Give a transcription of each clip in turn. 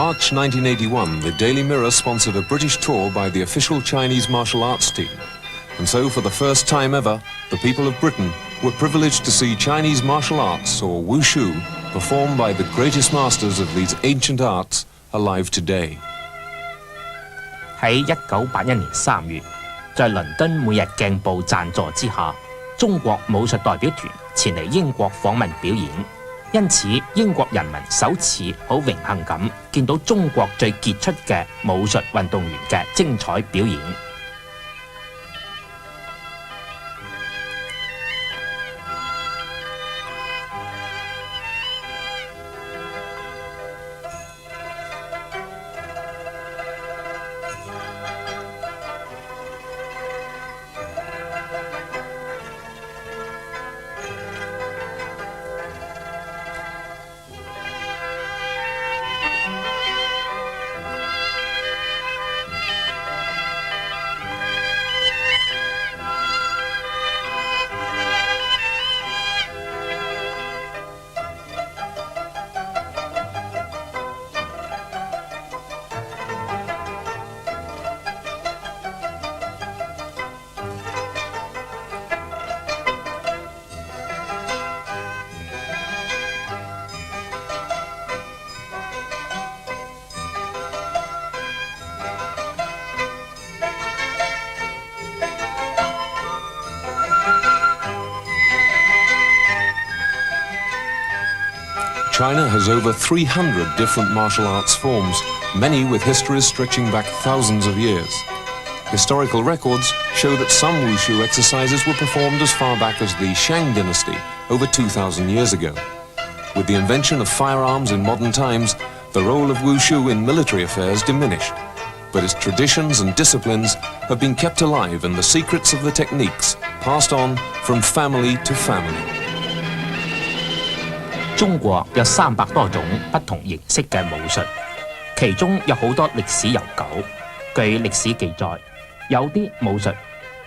March 1981, the Daily Mirror sponsored a British tour by the official Chinese martial arts team. And so, for the first time ever, the people of Britain were privileged to see Chinese martial arts, or Wushu, performed by the greatest masters of these ancient arts alive today. 喺1981年3月，在倫敦每日鏡報贊助之下，中國武術代表團前嚟英國訪問表演，因此英國人民首次好榮幸咁見到中國最傑出嘅武術運動員嘅精彩表演。China has over 300 different martial arts forms, many with histories stretching back thousands of years. Historical records show that some Wushu exercises were performed as far back as the Shang dynasty, over 2,000 years ago. With the invention of firearms in modern times, the role of Wushu in military affairs diminished. But its traditions and disciplines have been kept alive, and the secrets of the techniques passed on from family to family. 中國有300多種不同形式嘅武術，其中有好多歷史悠久。據歷史記載，有啲武術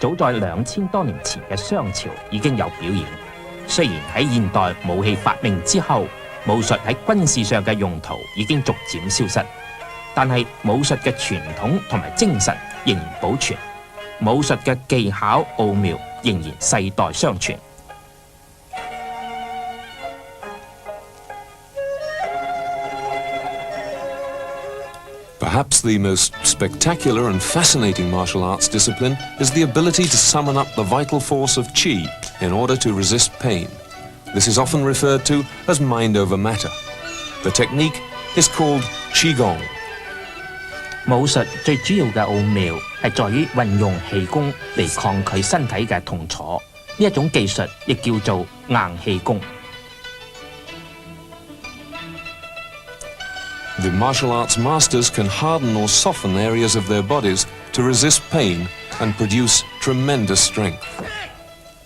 早在2000多年前嘅商朝已經有表演。雖然喺現代武器發明之後，武術喺軍事上嘅用途已經逐漸消失，但係武術嘅傳統同埋精神仍然保存，武術嘅技巧奧妙仍然世代相傳。Perhaps the most spectacular and fascinating martial arts discipline is the ability to summon up the vital force of qi in order to resist pain. This is often referred to as mind over matter. The technique is called Qigong. 武術最主要嘅奧妙係在於運用氣功嚟抗拒身體嘅痛楚，呢一種技術亦叫做硬氣功。The martial arts masters can harden or soften areas of their bodies to resist pain and produce tremendous strength.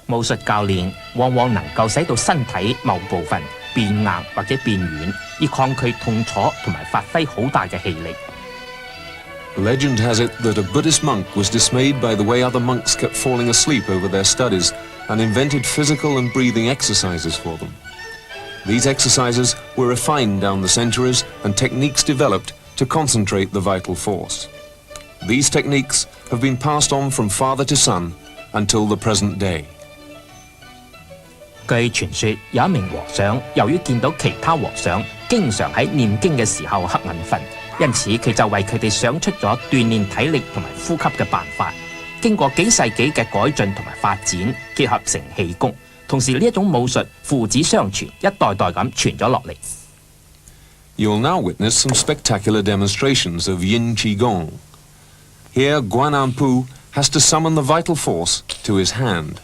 武術教練往往能夠使到身體某部分變硬或者變軟，以抗拒痛楚同埋發揮好大嘅氣力。Legend has it that a Buddhist monk was dismayed by the way other monks kept falling asleep over their studies and invented physical and breathing exercises for them. These exercises were refined down the centuries and techniques developed to concentrate the vital force. These techniques have been passed on from father to son until the present day. 據傳說，有一名和尚由於見到其他和尚經常喺念經嘅時候瞌眼瞓，因此佢就為佢哋想出咗鍛鍊體力同埋呼吸嘅辦法。經過幾世紀嘅改進同埋發展，結合成氣功。同時呢一種武術父子相傳，一代代咁傳咗落嚟。You'll now witness some spectacular demonstrations of Yin Qigong. Here, Guanampu has to summon the vital force to his hand.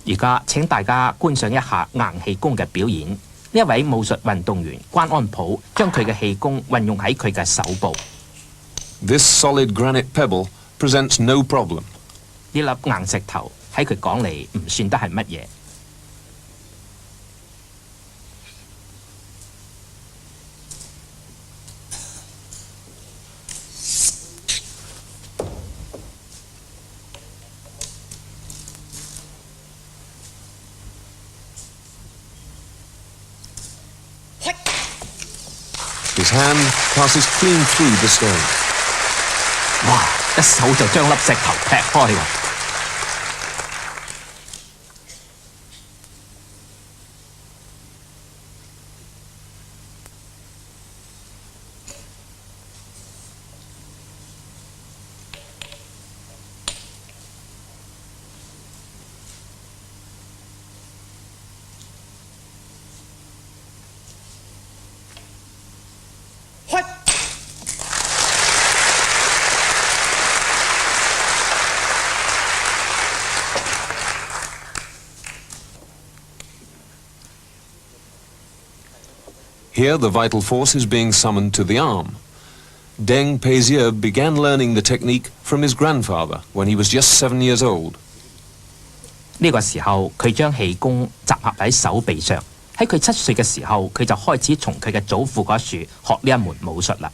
而家請大家觀賞一下硬氣功嘅表演。呢一位武術運動員關安普將佢嘅氣功運用喺佢嘅手部。This solid granite pebble presents no problem. 呢粒硬石頭喺佢講嚟唔算得係乜嘢。His His hand passes clean through the stone. 哇！一手就將粒石頭劈開喎。Here the vital force is being summoned to the arm. Deng Peizier began learning the technique from his grandfather when he was just 7 years old. 呢個時候，佢將氣功集合喺手臂上。喺佢7歲嘅時候，佢就開始從佢嘅祖父嗰處學呢一門武術啦。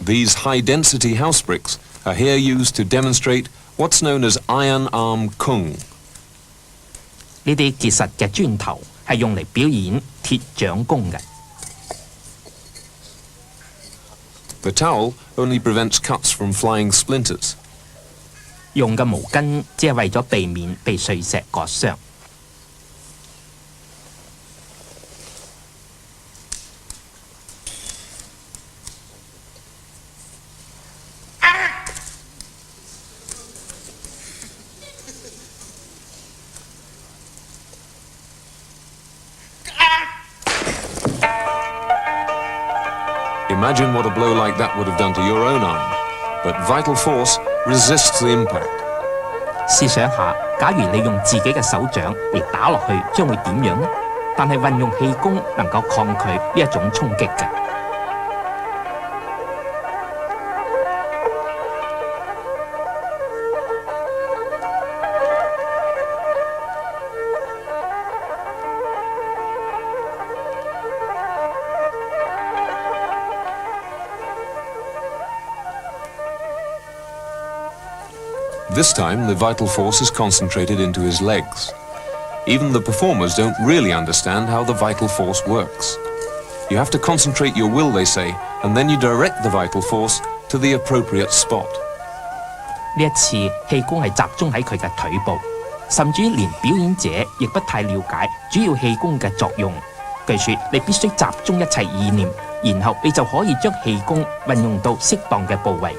These high-density house bricks are here used to demonstrate what's known as iron arm kung. 呢啲結實嘅磚頭係用嚟表演鐵掌功嘅。The towel only prevents cuts from flying splinters. 用嘅毛巾只係為咗避免被碎石割傷。Imagine what a blow like that would have done to your own arm. But vital force resists the impact. 試想下，假如你用自己嘅手掌嚟打落去，將會點樣呢？但係運用氣功能夠抗拒呢一種衝擊嘅。This time, the vital force is concentrated into his legs. Even the performers don't really understand how the vital force works. You have to concentrate your will, they say, and then you direct the vital force to the appropriate spot. 呢一次氣功係集中喺佢嘅腿部，甚至於連表演者亦不太了解主要氣功嘅作用。據說你必須集中一切意念，然後你就可以將氣功運用到適當嘅部位。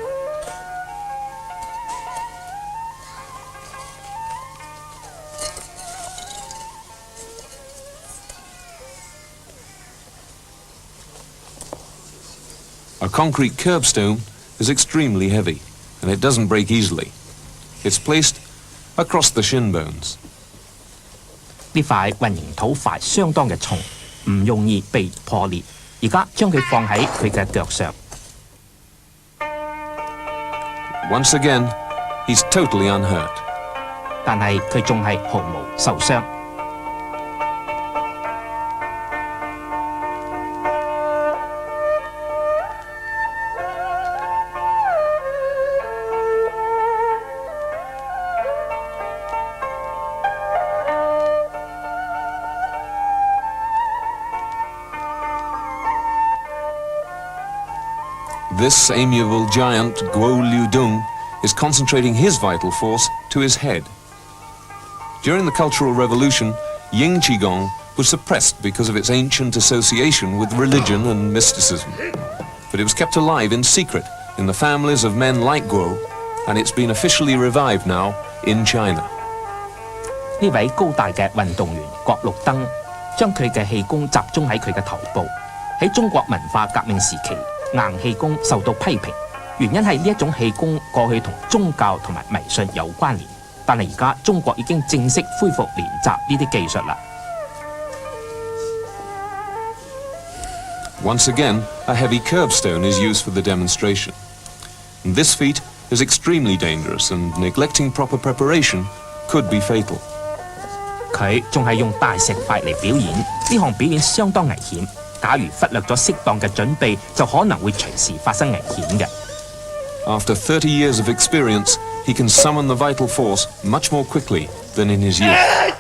A concrete curbstone is extremely heavy, and it doesn't break easily. It's placed across the shin bones. 呢塊混凝土塊相當嘅重，唔容易被破裂。而家將佢放喺佢嘅腳上。Once again, he's totally unhurt. 但係佢仲係毫無受傷。This amiable giant, Guo Liudong, is concentrating his vital force to his head. During the Cultural Revolution, Ying Qigong was suppressed because of its ancient association with religion and mysticism. But it was kept alive in secret in the families of men like Guo, and it's been officially revived now in China. 呢位高大嘅運動員郭綠燈，將佢嘅氣功集中喺佢嘅頭部。喺中國文化革命時期，硬氣功受到批評，原因係呢一種氣功過去同宗教同埋迷信有關聯，但係而家中國已經正式恢復練習呢啲技術啦。Once again, a heavy curbstone is used for the demonstration. And this feat is extremely dangerous, and neglecting proper preparation could be fatal. 佢仲係用大石塊嚟表演，呢項表演相當危險。假如忽略咗適當嘅準備，就可能會隨時發生危險嘅。After 30 years of experience, he can summon the vital force much more quickly than in his youth.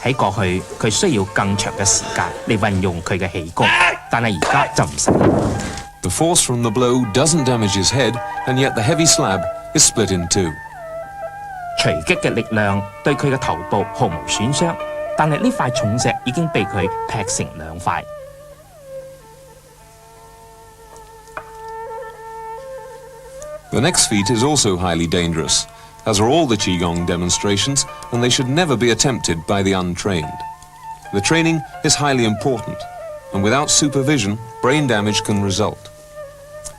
喺過去，佢需要更長嘅時間嚟運用佢嘅氣功，但係而家就唔使。The force from the blow doesn't damage his head, and yet the heavy slab is split in two. 隨擊嘅力量對佢嘅頭部毫無損傷，但係呢塊重石已經被佢劈成兩塊。The next feat is also highly dangerous, as are all the Qigong demonstrations, and they should never be attempted by the untrained. The training is highly important, and without supervision, brain damage can result.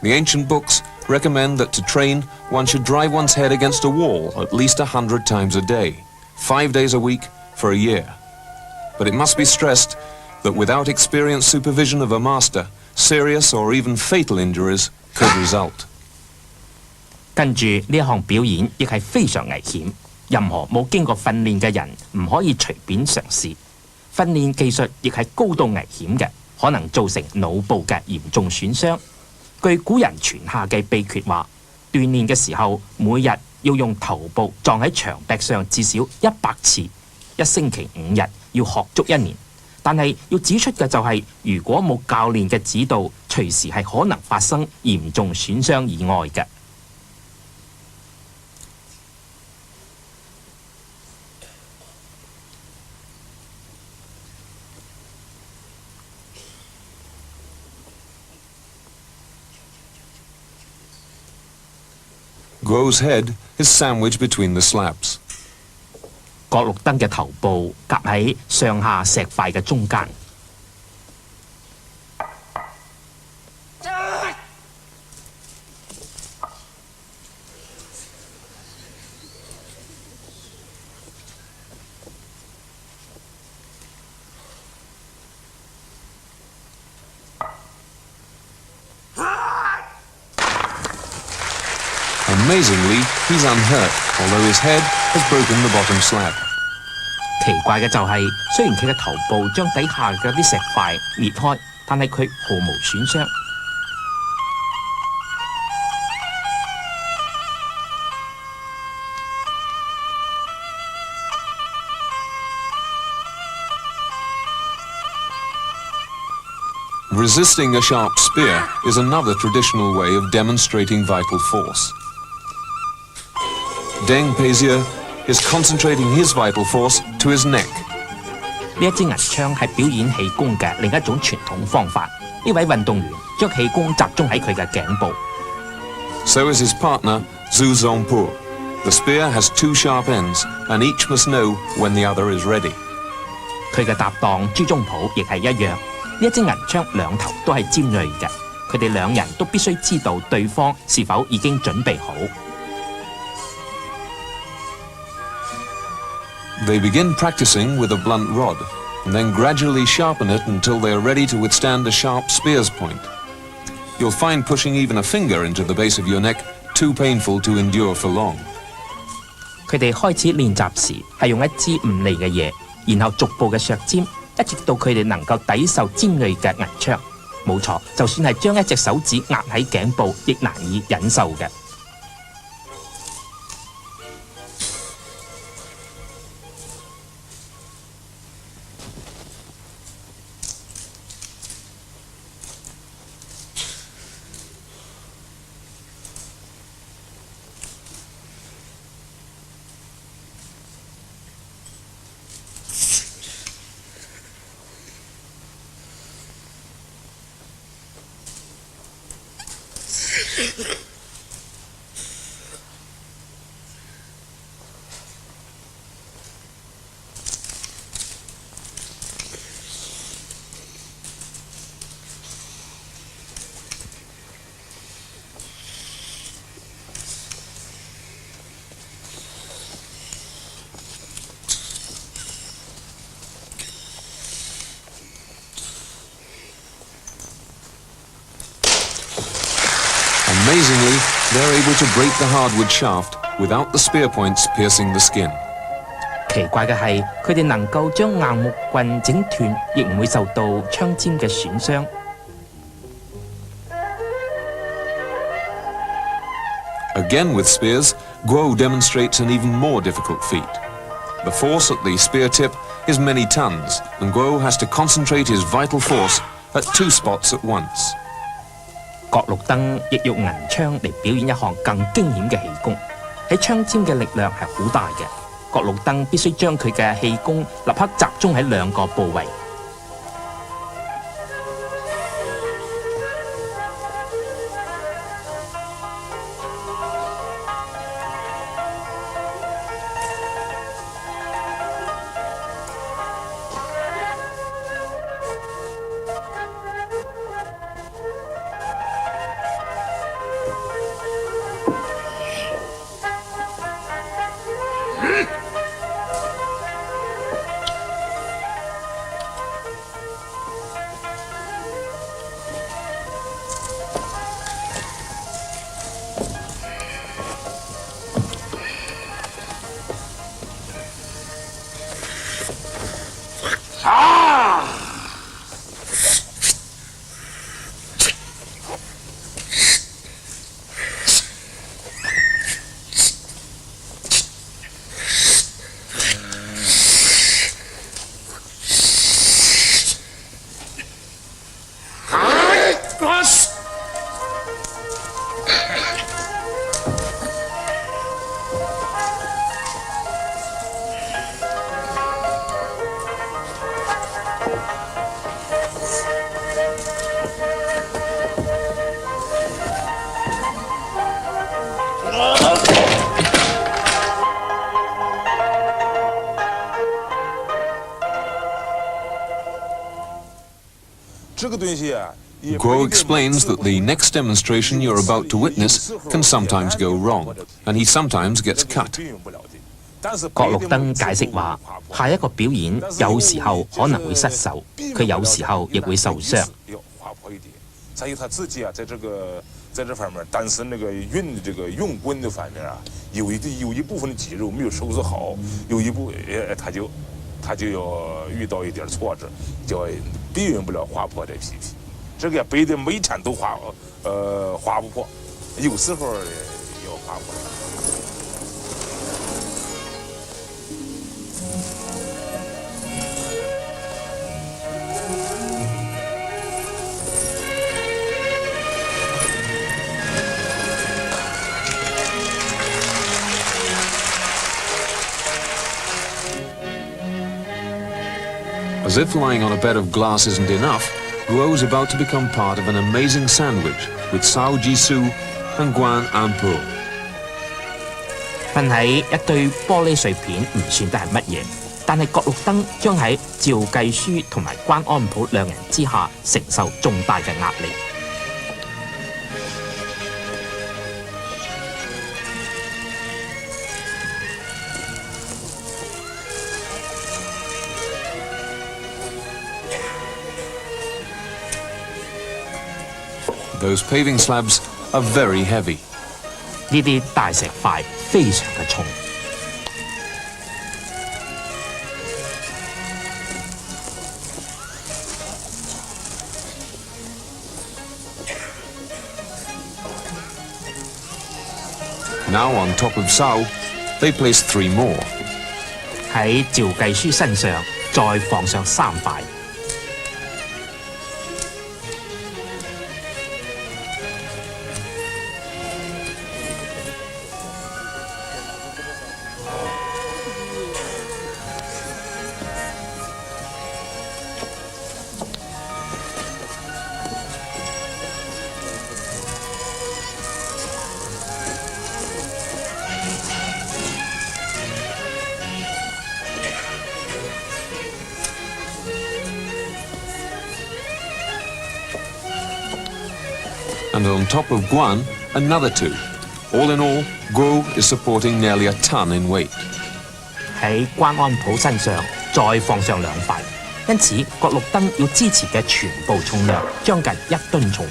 The ancient books recommend that to train, one should drive one's head against a wall at least 100 times a day, 5 days a week for a year. But it must be stressed that without experienced supervision of a master, serious or even fatal injuries could result. 跟住呢一項表演亦係非常危險，任何冇經過訓練嘅人唔可以隨便嘗試。訓練技術亦係高度危險嘅，可能造成腦部嘅嚴重損傷。據古人傳下嘅秘訣話，鍛煉嘅時候每日要用頭部撞喺牆壁上至少100次，1星期5日，要學足1年。但係要指出嘅就係，如果冇教練嘅指導，隨時係可能發生嚴重損傷意外嘅。Guo's head is sandwiched between the slabs. 角綠燈嘅頭部夾喺上下石塊嘅中間。Amazingly, he's unhurt, although his head has broken the bottom slab. 奇怪嘅就係，雖然佢嘅頭部將底下嘅啲石塊裂開，但係佢毫無損傷。Resisting a sharp spear is another traditional way of demonstrating vital force. Deng Peizier is concentrating his vital force to his neck. 呢一支銀槍係表演氣功嘅另一種傳統方法。呢位運動員將氣功集中喺佢嘅頸部。So is his partner, Zhu Zongpu. The spear has 2 sharp ends, and each must know when the other is ready. 佢嘅搭檔朱宗普亦係一樣。呢一支銀槍兩頭都係尖鋭嘅，佢哋兩人都必須知道對方是否已經準備好。They begin practicing with a blunt rod, and then gradually sharpen it until they are ready to withstand a sharp spear's point. You'll find pushing even a finger into the base of your neck too painful to endure for long. 佢哋開始練習時係用一支唔利嘅嘢，然後逐步嘅削尖，一直到佢哋能夠抵受尖鋭嘅銀槍。冇錯，就算係將一隻手指壓喺頸部，亦難以忍受嘅。Amazingly, they're able to break the hardwood shaft without the spear points piercing the skin. 奇怪嘅係，佢哋能夠將硬木棍整斷，亦唔會受到槍尖嘅損傷。Again with spears, Guo demonstrates an even more difficult feat. The force at the spear tip is many tons, and Guo has to concentrate his vital force at 2 spots at once. 角綠燈亦用銀槍嚟表演一項更驚險嘅氣功，喺槍尖嘅力量係好大嘅。角綠燈必須將佢嘅氣功立刻集中喺2個部位。Guo explains that the next demonstration you're about to witness can sometimes go wrong, and he sometimes gets cut. 角綠燈解釋話，下一個表演有時候可能會失手，佢有時候亦會受傷。在于他自己啊，在这方面，但是那个用棍的方面啊，有一部分的肌肉没有收拾好，有一部他就要遇到一点挫折，就避免不了划破这皮皮。这个背的每铲都划不破，有时候要划破。As if lying on a bed of glass isn't enough, Guo is about to become part of an amazing sandwich with Sao Jisoo and Guan Anpo. 瞓喺一堆玻璃碎片唔算得係乜嘢，但係角綠燈將喺趙繼書同埋關安普2人之下承受重大嘅壓力。Those paving slabs are very heavy. 呢啲大石塊非常嘅重。Now on top of Sao, they place 3 more. 喺趙繼書身上再放上3塊。And on top of Guan, another 2. All in all, Guo is supporting nearly a ton in weight. 喺關安普身上再放上2塊，因此角綠燈要支持嘅全部重量將近1噸重。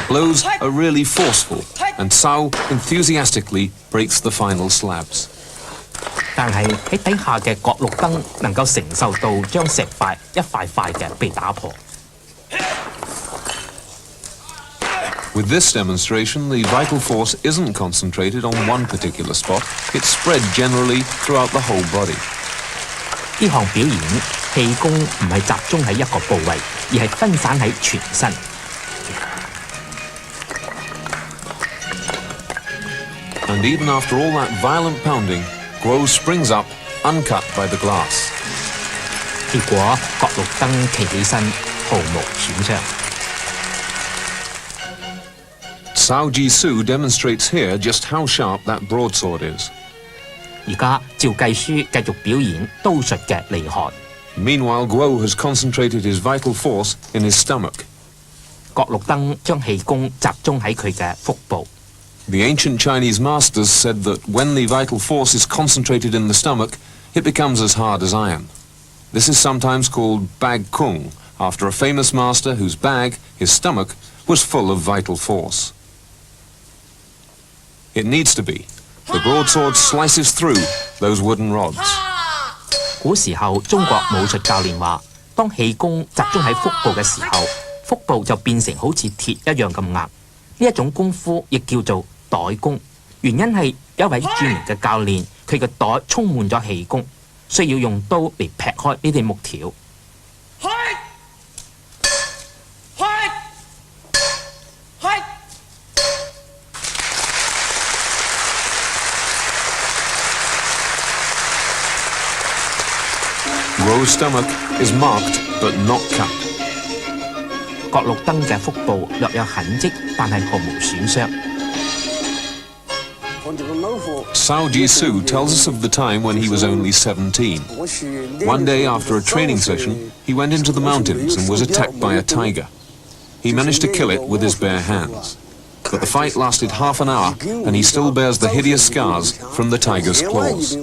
Blows are really forceful, and Sao enthusiastically breaks the final slabs. 但係喺底下嘅角綠燈能夠承受到將石塊一塊塊嘅被打破。With this demonstration, the vital force isn't concentrated on one particular spot. It's spread generally throughout the whole body. 呢項表演氣功唔係集中喺一個部位，而係分散喺全身。And even after all that violent pounding, Guo springs up, uncut by the glass. 結果角綠燈企起身，毫無損傷。Cao Jisoo demonstrates here just how sharp that broadsword is. 而家趙繼書繼續表演刀術嘅厲害。Meanwhile, Guo has concentrated his vital force in his stomach. 角綠燈將氣功集中喺佢嘅腹部。The ancient Chinese masters said that when the vital force is concentrated in the stomach, it becomes as hard as iron. This is sometimes called bag kung, after a famous master whose bag, his stomach, was full of vital force. It needs to be. The broadsword slices through those wooden rods. 古時候中國武術教練話，當氣功集中喺腹部嘅時候，腹部就變成好似鐵一樣咁硬。呢一種功夫亦叫做袋功，原因係一位著名嘅教練，佢嘅袋充滿咗氣功，需要用刀嚟劈開呢啲木條。Guo's stomach is marked but not cut. 角綠燈嘅腹部略有痕跡，但係毫無損傷。Cao Jisoo tells us of the time when he was only 17. One day after a training session, he went into the mountains and was attacked by a tiger. He managed to kill it with his bare hands. But the fight lasted half an hour, and he still bears the hideous scars from the tiger's claws.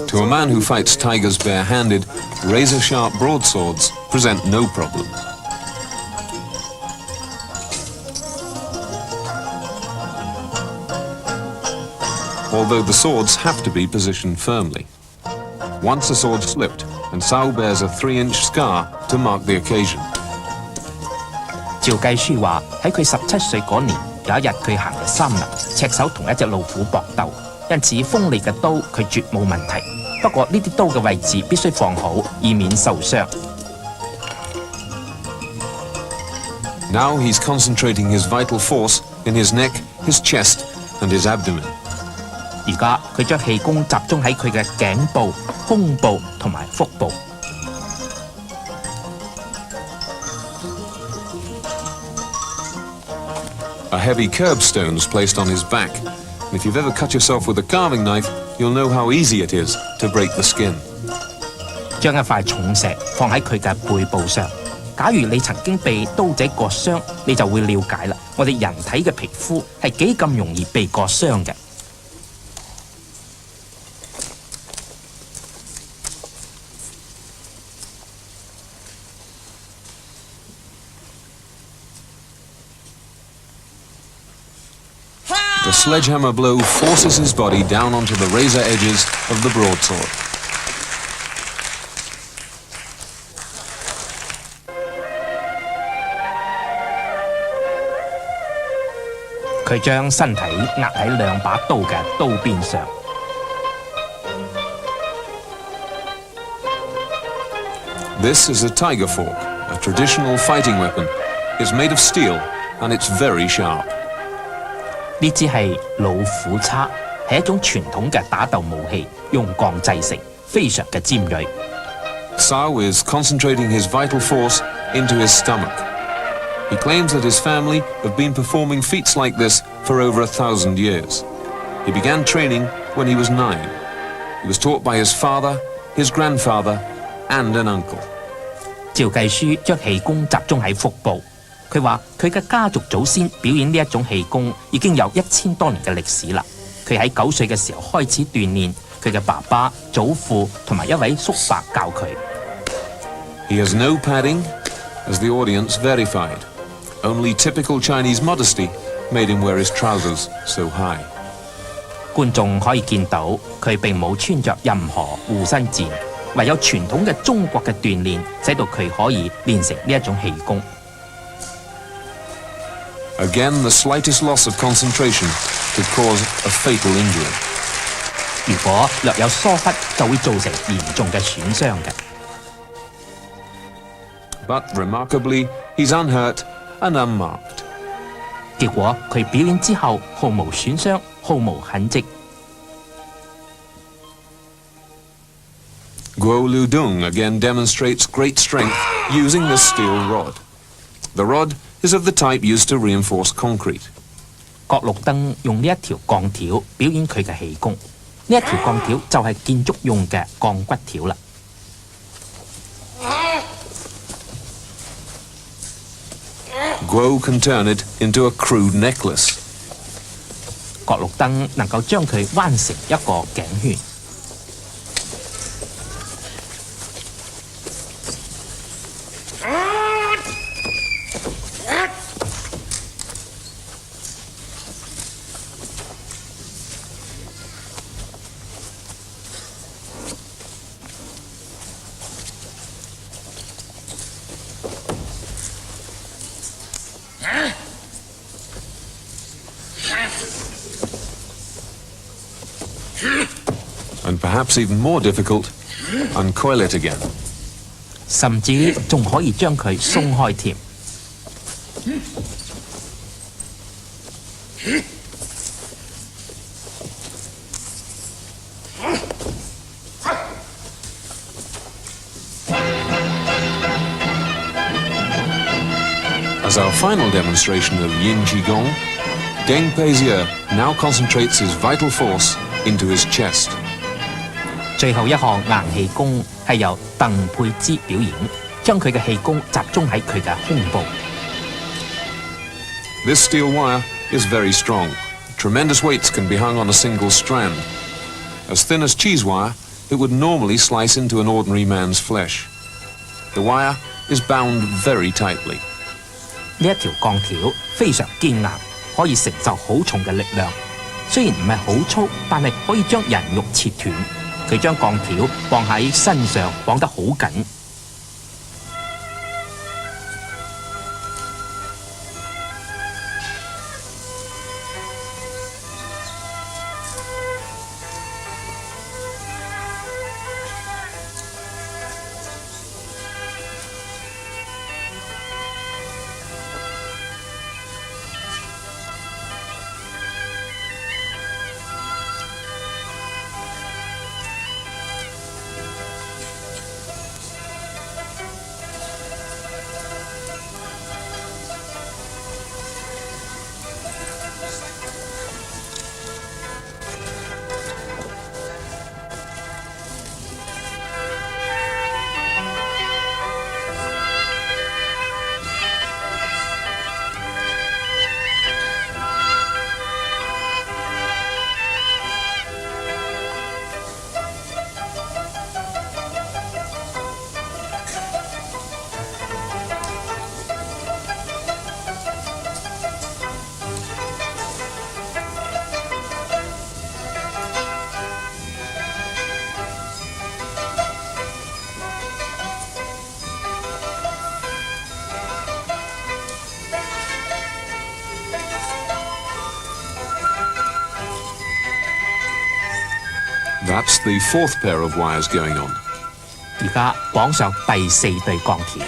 To a man who fights tigers bare-handed, razor-sharp broadswords present no problem. Although the swords have to be positioned firmly. Once a sword slipped, and Cao bears a 3-inch scar to mark the occasion. 趙繼書話喺佢17歲嗰年，有一日佢行入森林，赤手同一隻老虎搏鬥。因此鋒利嘅刀佢絕冇問題，不過呢啲刀嘅位置必須放好，以免受傷。Now he's concentrating his vital force in his neck, his chest, and his abdomen. 而家佢將氣功集中喺佢嘅頸部、胸部同埋腹部。A heavy curbstone is placed on his back. If you've ever cut yourself with a carving knife, you'll know how easy it is to break the skin. 將一塊重石放喺佢嘅背部上。假如你曾經被刀仔割傷，你就會了解啦。我哋人體嘅皮膚係幾咁容易被割傷嘅。The sledgehammer blow forces his body down onto the razor edges of the broadsword. He 佢將身體壓喺兩把刀嘅刀邊上。This is a tiger fork, a traditional fighting weapon. It's made of steel and it's very sharp. 呢支係老虎叉，係一種傳統嘅打鬥武器，用鋼製成，非常嘅尖鋭。Cao is concentrating his vital force into his stomach. He claims that his family have been performing feats like this for over 1,000 years. He began training when he was 9. He was taught by his father, his grandfather, and an uncle. 趙繼書將氣功集中喺腹部。佢話佢嘅家族祖先表演呢一種氣功已經有1000多年嘅歷史啦。佢喺9歲嘅時候開始鍛鍊，佢嘅爸爸、祖父同埋一位叔伯教佢。He has no padding, as the audience verified. Only typical Chinese modesty made him wear his trousers so high. 觀眾可以見到佢並冇穿着任何護身墊，唯有傳統嘅中國嘅鍛鍊，使到佢可以練成呢一種氣功。Again, the slightest loss of concentration could cause a fatal injury. 如果略有疏忽，就會造成嚴重嘅損傷嘅。But remarkably, he's unhurt and unmarked. 結果佢表演之後毫無損傷，毫無痕跡。Guo Ludong again demonstrates great strength using this steel rod. The rod is of the type used to reinforce concrete. 郭綠燈用呢一條鋼條表演佢嘅氣功，呢一條鋼條就係建築用嘅鋼骨條啦。Guo can turn it into a crude necklace. 郭綠燈能夠將佢彎成一個頸圈。And perhaps even more difficult, uncoil it again. 甚至仲可以將佢鬆開添。As our final demonstration of Yin Qigong, Deng Peizier now concentrates his vital force into his chest. 最後一項硬氣功係由鄧佩芝表演，將佢嘅氣功集中喺佢嘅胸部。This steel wire is very strong. Tremendous weights can be hung on a single strand. As thin as cheese wire, it would normally slice into an ordinary man's flesh. The wire is bound very tightly. 呢一條鋼條非常堅硬，可以承受好重嘅力量。雖然唔係好粗，但係可以將人肉切斷。佢將鋼條綁喺身上，綁得好緊。That's the fourth pair of wires going on. 而家綁上第四對鋼條。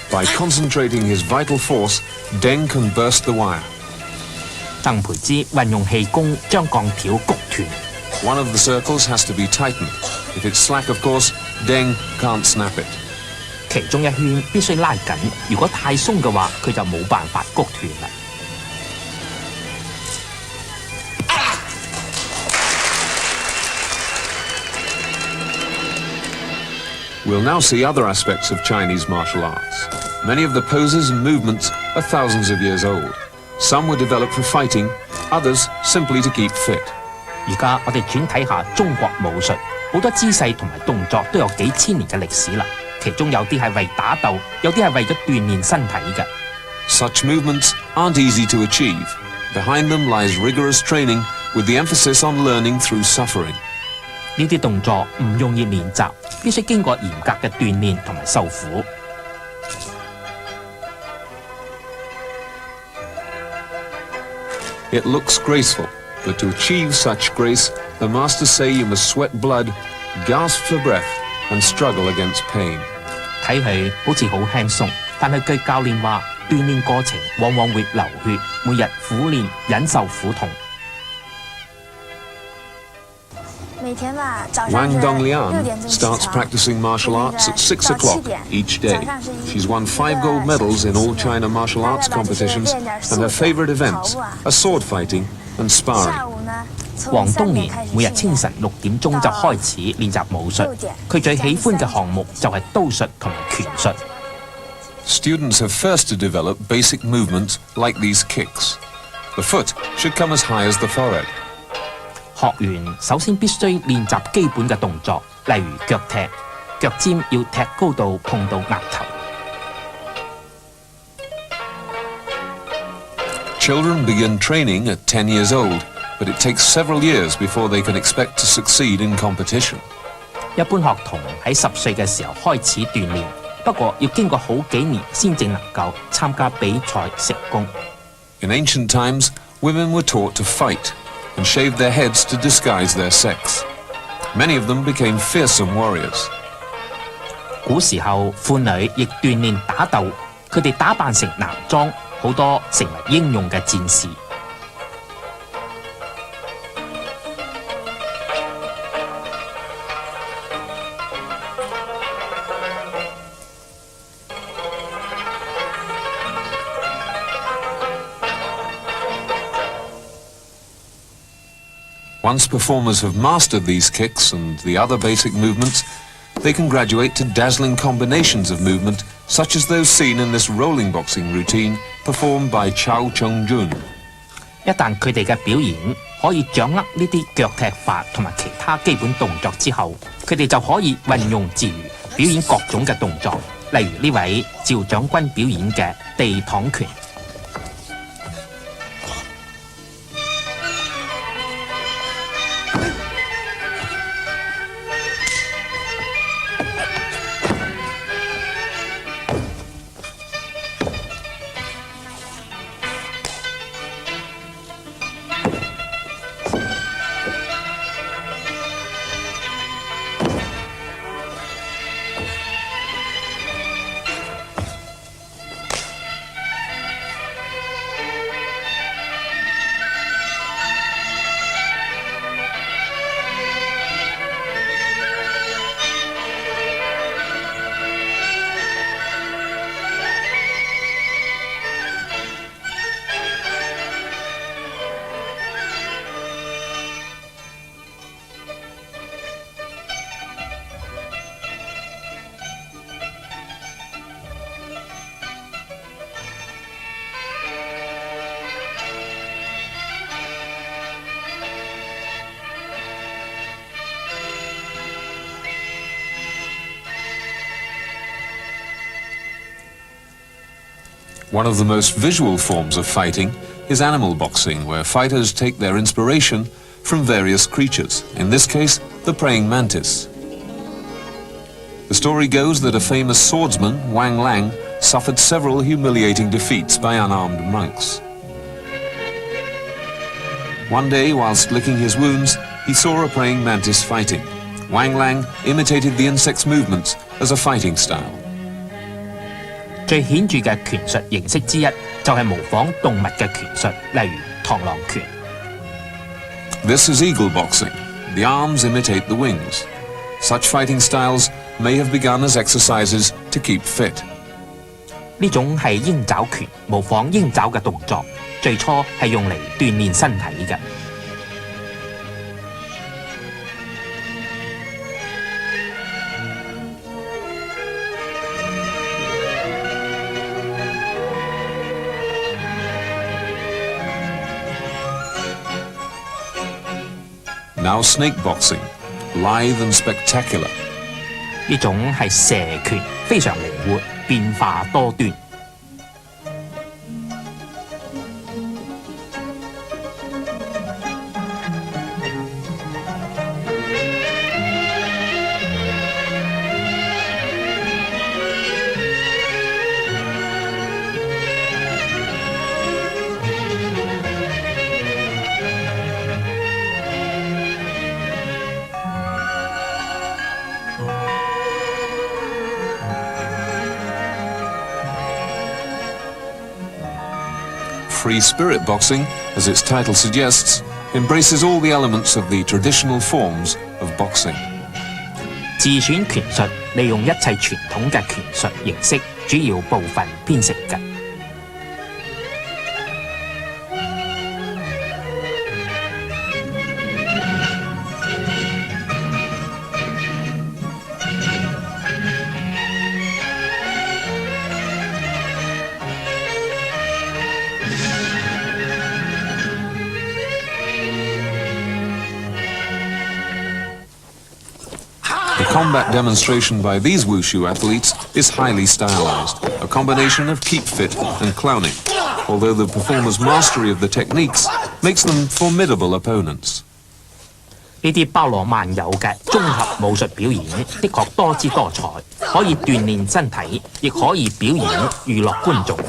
By concentrating his vital force, Deng can burst the wire. 鄧培之運用氣功將鋼條焗斷。One of the circles has to be tightened. If it's slack, of course, Deng can't snap it. 其中一圈必須拉緊，如果太鬆嘅話，佢就冇辦法焗斷啦。We'll now see other aspects of Chinese martial arts. Many of the poses and movements are thousands of years old. Some were developed for fighting, others simply to keep fit. 而家我哋轉睇下中國武術，好多姿勢同埋動作都有幾千年嘅歷史啦。其中有啲係為打鬥，有啲係為咗鍛鍊身體嘅。Such movements aren't easy to achieve. Behind them lies rigorous training with the emphasis on learning through suffering. 呢啲動作唔容易練習，必須經過嚴格嘅鍛鍊同埋受苦。It looks graceful, but to achieve such grace, the masters say you must sweat blood, gasp for breath, and struggle against pain. 睇佢好似好輕鬆，但係據教練話，鍛鍊過程往往會流血，每日苦練忍受苦痛。Wang Donglian starts practicing martial arts at 6 o'clock each day. She's won 5 gold medals in all China martial arts competitions, and her favorite events are sword fighting and sparring. 黃東年每日清晨6點鐘就開始練習武術，佢最喜歡嘅項目就係刀術同埋拳術。Students have first to develop basic movements like these kicks. The foot should come as high as the forehead. 學員首先必須練習基本嘅動作，例如腳踢，腳尖要踢高到碰到額頭。Children begin training at 10 years old, but it takes several years before they can expect to succeed in competition. 一般學童喺10歲嘅時候開始鍛鍊，不過要經過好幾年先正能夠參加比賽成功。In ancient times, women were taught to fight and shaved their heads to disguise their sex. Many of them became fearsome warriors. 古時候，婦女亦鍛鍊打鬥，佢哋打扮成男裝，好多成為英勇嘅戰士。Once performers have mastered these kicks and the other basic movements, they can graduate to dazzling combinations of movement, such as those seen in this rolling boxing routine performed by Chao Cheng-jun. 一旦佢哋嘅表演可以掌握呢啲腳踢法同埋其他基本動作之後，佢哋就可以運用自如，表演各種嘅動作，例如呢位趙長軍表演嘅地躺拳。One of the most visual forms of fighting is animal boxing, where fighters take their inspiration from various creatures, in this case, the praying mantis. The story goes that a famous swordsman, Wang Lang, suffered several humiliating defeats by unarmed monks. One day, whilst licking his wounds, he saw a praying mantis fighting. Wang Lang imitated the insect's movements as a fighting style. 最顯著嘅拳術形式之一就係模仿動物嘅拳術，例如螳螂拳。This is eagle boxing. The arms imitate the wings. Such fighting styles may have begun as exercises to keep fit. 呢種係鷹爪拳，模仿鷹爪嘅動作，最初係用嚟鍛鍊身體嘅。Now snake boxing, lithe and spectacular. 呢種係蛇拳，非常靈活，變化多端。Free spirit boxing, as its title suggests, embraces all the elements of the traditional forms of boxing. 自選拳術利用一切傳統嘅拳術形式主要部分編成嘅。The combat demonstration by these Wushu athletes is highly stylized, a combination of keep fit and clowning, although the performers' mastery of the techniques makes them formidable opponents. 呢啲包羅萬有嘅綜合武術表演，的確多姿多彩，可以鍛鍊身體，亦可以表演娛樂觀眾。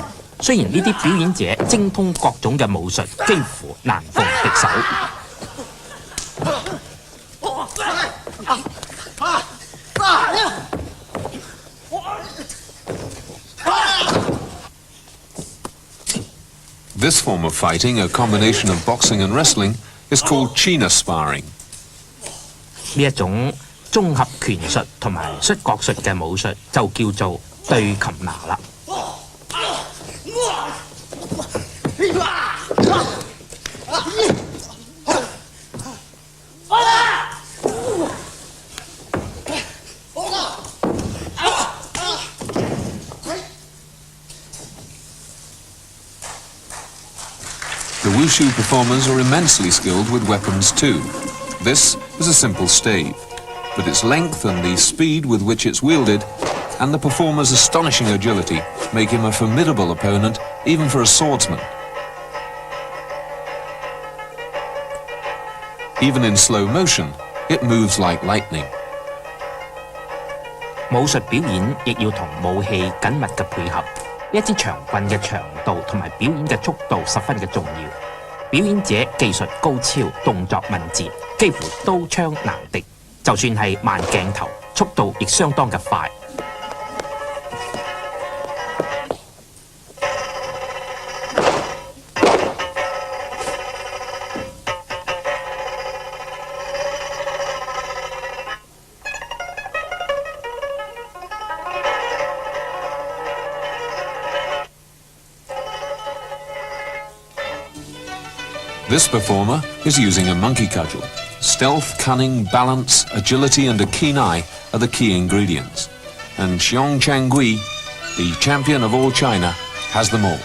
雖然呢啲表演者精通各種嘅武術，幾乎難逢敵手。This form of fighting, a combination of boxing and wrestling, is called China sparring. 呢一種綜合拳術同埋摔角術嘅武術就叫做對擒拿啦。The Wushu performers are immensely skilled with weapons too. This is a simple stave, but its length and the speed with which it's wielded, and the performer's astonishing agility, make him a formidable opponent even for a swordsman. Even in slow motion, it moves like lightning. 武術表演亦要同武器緊密嘅配合。一支長棍嘅長度同埋表演嘅速度十分嘅重要。表演者技術高超，動作敏捷，幾乎刀槍難敵。就算係慢鏡頭，速度亦相當嘅快。This performer is using a monkey cudgel. Stealth, cunning, balance, agility and a keen eye are the key ingredients. And Xiong Changgui, the champion of all China, has them all.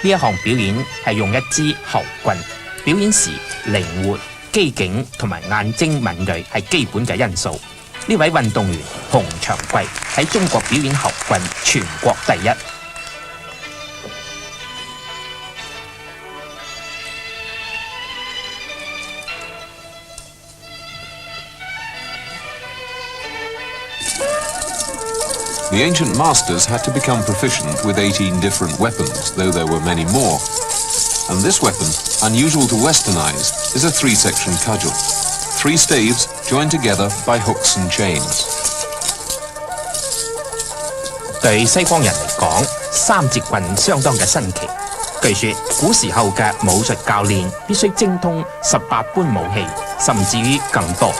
呢一項表演係用一支喉棍，表演時靈活、機警同埋眼睛敏鋭係基本嘅因素。呢位運動員洪長貴喺中國表演喉棍全國第一。The ancient masters had to become proficient with 18 different weapons, though there were many more. And this weapon, unusual to westernized, is a three-section cudgel. 3 staves joined together by hooks and chains. 對西方人嚟講，三節棍相當嘅新奇。據說古時候嘅武術教練必須精通18般武器，甚至於更多。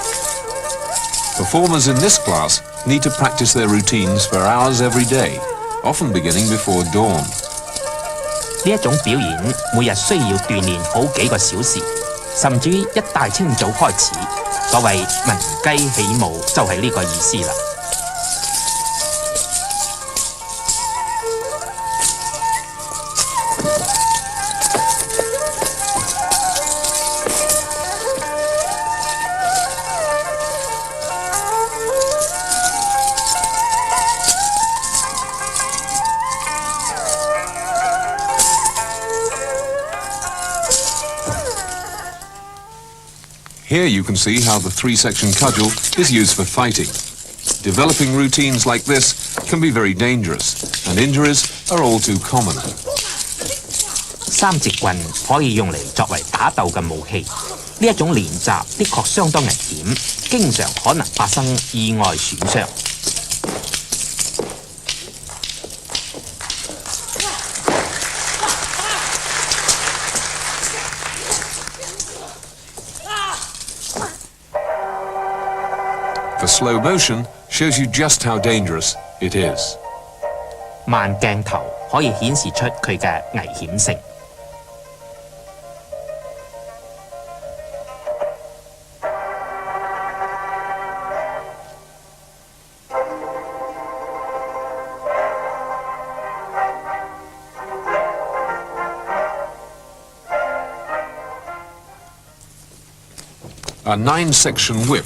Performers in this class need to practice their routines for hours every day, often beginning before dawn. 呢一種表演每日需要鍛鍊好幾個小時，甚至於一大清早開始。所謂聞雞起舞就係呢個意思啦。Here you can see how the three-section cudgel is used for fighting. Developing routines like this can be very dangerous, and injuries are all too common. 三節棍可以用嚟作為打鬥嘅武器，呢一種練習的確相當危險，經常可能發生意外損傷。The slow motion shows you just how dangerous it is. 慢鏡頭可以顯示出佢嘅危險性。A 9-section whip.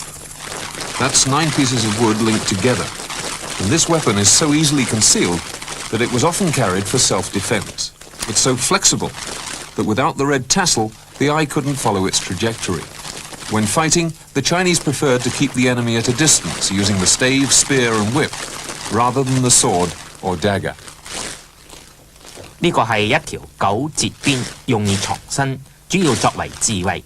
That's 9 pieces of wood linked together. And this weapon is so easily concealed that it was often carried for self-defense. It's so flexible that without the red tassel, the eye couldn't follow its trajectory. When fighting, the Chinese preferred to keep the enemy at a distance using the stave, spear and whip, rather than the sword or dagger. 呢個係一條9節鞭，用以藏身，主要作為自衛。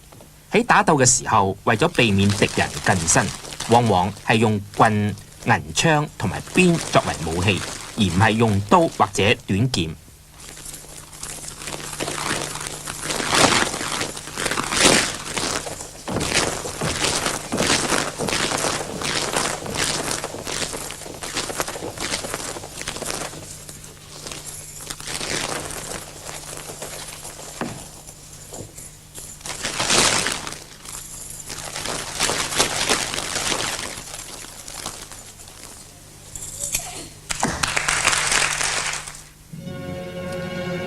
喺打鬥嘅時候，為咗避免敵人近身，往往係用棍、銀槍同埋鞭作為武器，而唔係用刀或者短劍。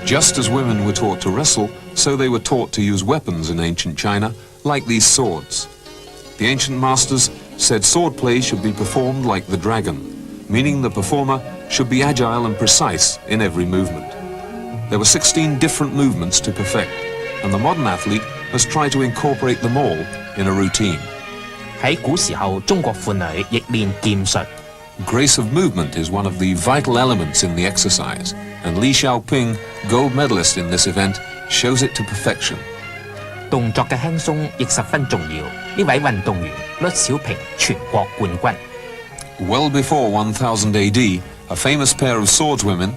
Just as women were taught to wrestle, so they were taught to use weapons in ancient China, like these swords. The ancient masters said swordplay should be performed like the dragon, meaning the performer should be agile and precise in every movement. There were 16 different movements to perfect, and the modern athlete has tried to incorporate them all in a routine. 喺古時候，中國婦女亦練劍術。Grace of movement is one of the vital elements in the exercise, and Li Xiaoping, gold medalist in this event, shows it to perfection. 動作嘅輕鬆亦十分重要。呢位運動員率小平全國冠軍。Well before 1000 AD, a famous pair of swordswomen,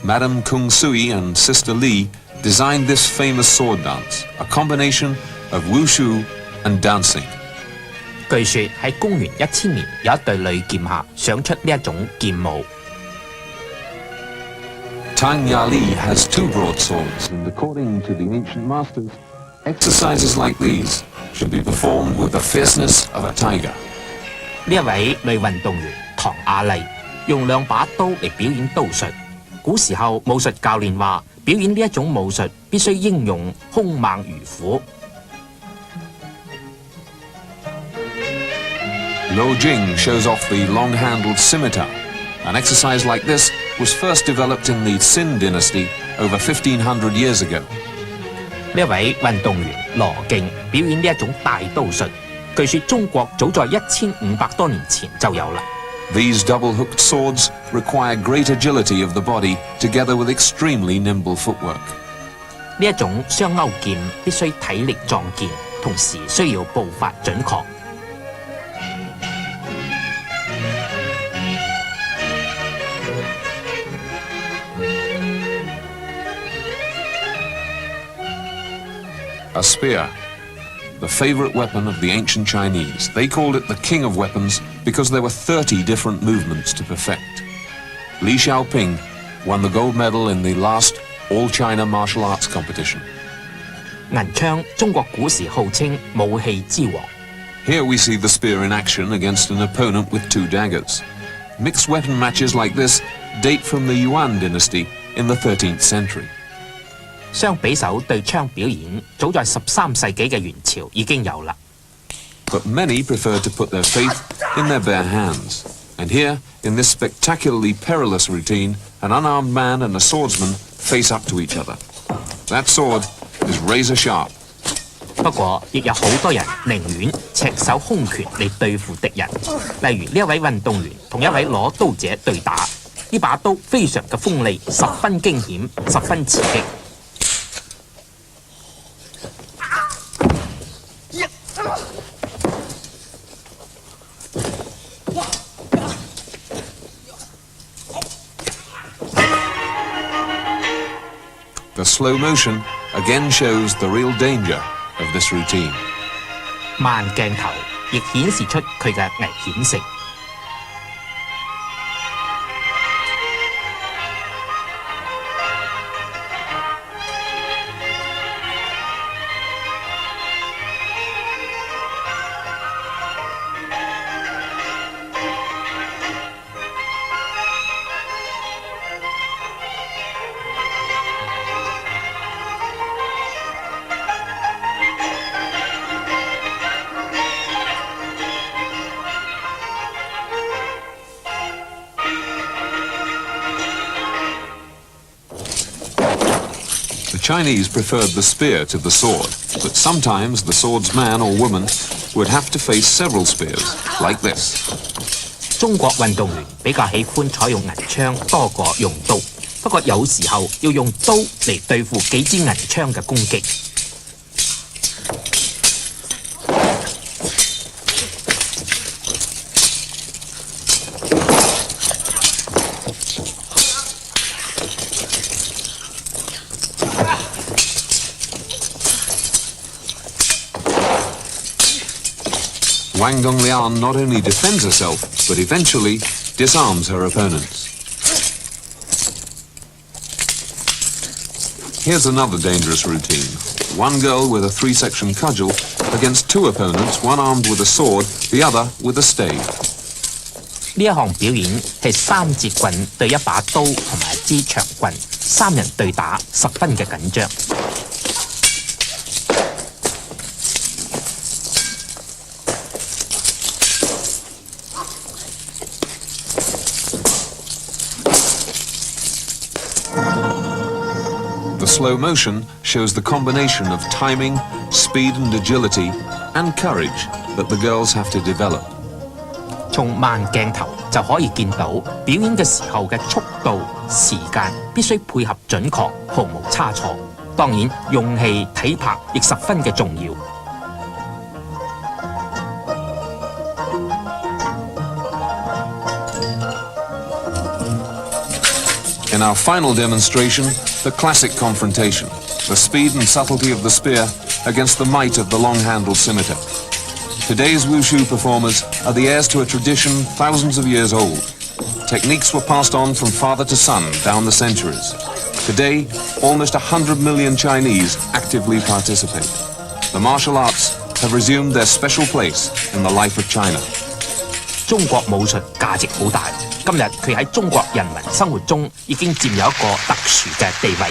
Madame Kung Sui and Sister Li, designed this famous sword dance, a combination of Wushu and dancing. 據說喺公元1000年，有一對女劍客想出呢一種劍舞。Tang Yali has 2 broadswords, and according to the ancient masters, exercises like these should be performed with the fierceness of a tiger. 呢一位女運動員唐亞麗用2把刀嚟表演刀術。古時候武術教練話，表演呢一種武術必須英勇兇猛如虎。Lo Jing shows off the long-handled scimitar. An exercise like this was first developed in the Xin dynasty over 1500 years ago. 呢一位運動員羅勁表演呢一種大刀術，據說中國早在1500多年前就有啦。These double-hooked swords require great agility of the body together with extremely nimble footwork. 呢一種雙勾劍必須體力壯健，同時需要步伐準確。A spear, the favorite weapon of the ancient Chinese. They called it the king of weapons because there were 30 different movements to perfect. Li Xiaoping won the gold medal in the last All-China Martial Arts competition. 銀槍中國古時號稱武器之王。 Here we see the spear in action against an opponent with 2 daggers. Mixed weapon matches like this date from the Yuan dynasty in the 13th century. 雙比手對槍表演早在13世紀嘅元朝已經有啦。 But many prefer to put their faith in their bare hands. And here, in this spectacularly perilous routine, an unarmed man and a swordsman face up to each other. That sword is razor sharp. 不過，亦有好多人寧願赤手空拳嚟對付敵人。例如呢一位運動員同一位攞刀者對打，呢把刀非常嘅鋒利，十分驚險，十分刺激。The slow motion again shows the real danger of this routine. 慢鏡頭亦顯示出佢嘅危險性。The Chinese preferred the spear to the sword, but sometimes the swordsman or woman would have to face several spears, like this. 中國運動員比較喜歡採用銀槍多過用刀，不過有時候要用刀嚟對付幾支銀槍嘅攻擊。Wang Donglian not only defends herself, but eventually disarms her opponents. Here's another dangerous routine. One girl with a 3-section cudgel against 2 opponents, one armed with a sword, the other with a stave. 呢一項表演係3節棍對一把刀同埋一支長棍，3人對打，十分嘅緊張。The slow motion shows the combination of timing, speed and agility, and courage that the girls have to develop. 從慢鏡頭就可以見到表演嘅時候嘅速度、時間必須配合準確，毫無差錯。當然，用氣、體魄亦十分嘅重要。In our final demonstration, the classic confrontation, the speed and subtlety of the spear against the might of the long-handled scimitar. Today's Wushu performers are the heirs to a tradition thousands of years old. Techniques were passed on from father to son down the centuries. Today, almost 100 million Chinese actively participate. The martial arts have resumed their special place in the life of China. 中國武術價值好大，今日佢喺中國人民生活中已經佔有一個特殊嘅地位。